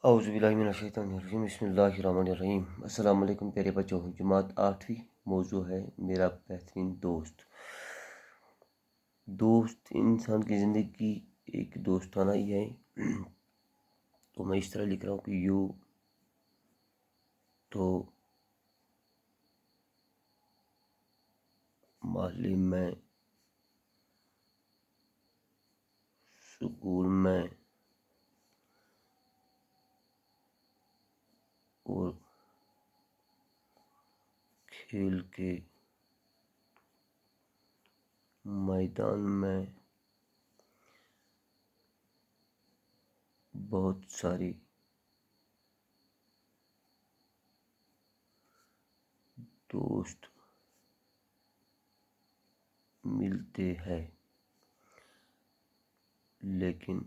اعوذ باللہ من الشیطان الرجیم، بسم اللہ الرحمن الرحیم۔ السلام علیکم پیارے بچوں، جماعت 8ویں موضوع ہے میرا بہترین دوست۔ دوست انسان کی زندگی کی ایک دوستانہ ہی ہے، تو میں اس طرح لکھ رہا ہوں کہ یوں تو محلے میں، سکول میں اور کھیل کے میدان میں بہت ساری دوست ملتے ہیں، لیکن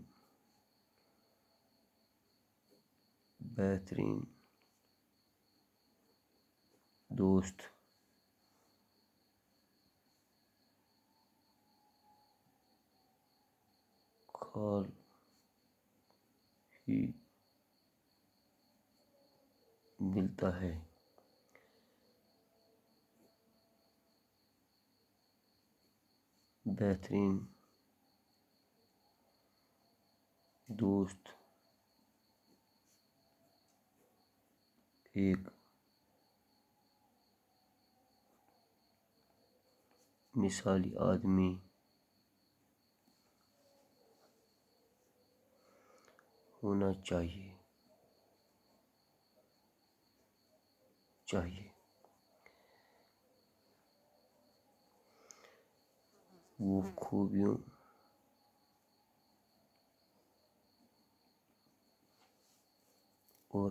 بہترین دوست خال ہی ملتا ہے۔ بہترین دوست ایک مثالی آدمی ہونا چاہیے۔ وہ خوبیوں اور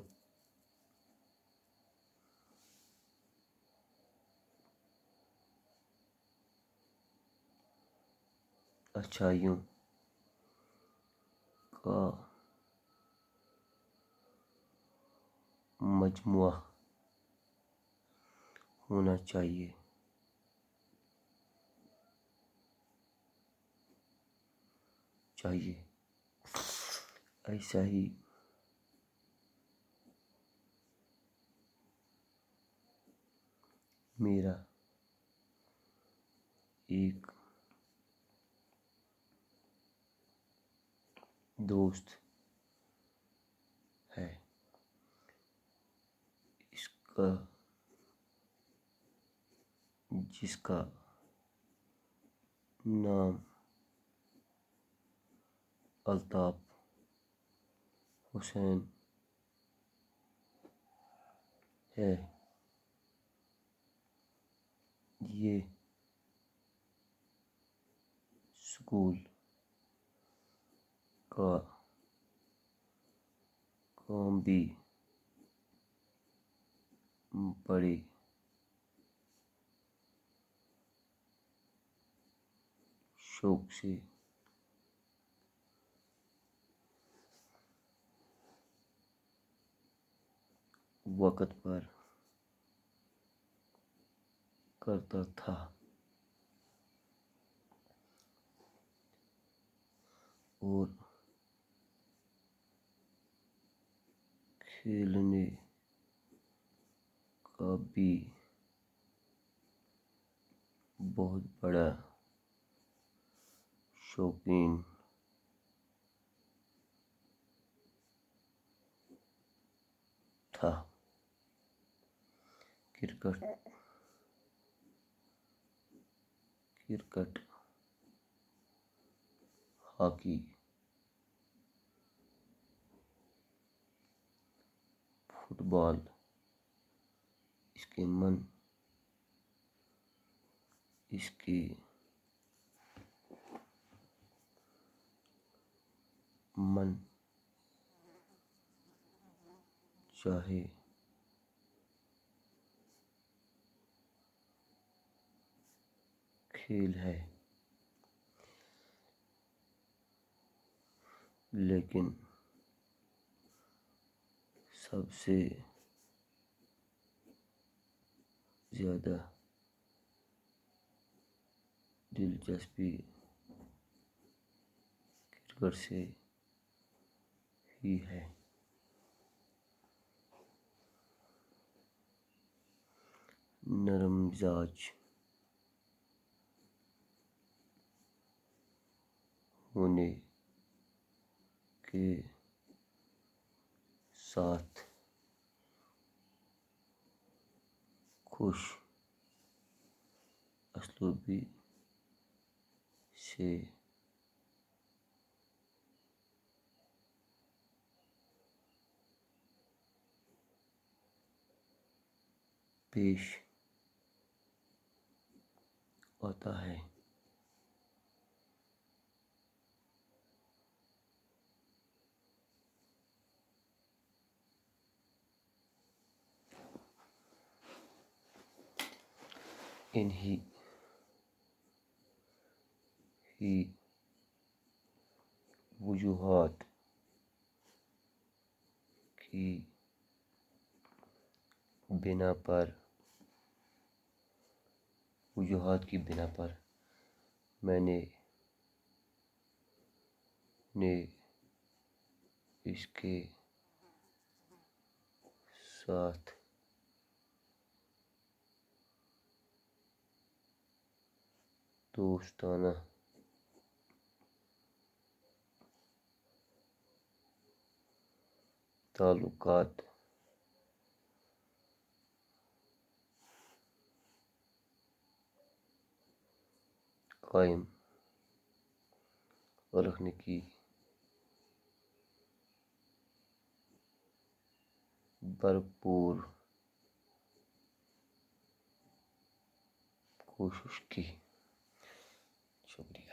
اچھائیوں کا مجموعہ ہونا چاہیے۔ ایسا ہی میرا ایک دوست ہے، جس کا نام الطاف حسین ہے۔ یہ اسکول کا کام بھی بڑے شوق سے وقت پر کرتا تھا، اور کھیلنے کا بھی بہت بڑا شوقین تھا۔ کرکٹ، ہاکی، فٹ بال اس کے من چاہے کھیل ہے، لیکن سب سے زیادہ دلچسپی کرکٹ سے ہی ہے۔ مزاج ہونے کے ساتھ خوش اسلوبی سے پیش آتا ہے۔ انہی وجوہات کی بنا پر میں نے اس کے ساتھ دوستانہ تعلقات قائم رکھنے کی بھرپور کوشش کی۔ شکریہ۔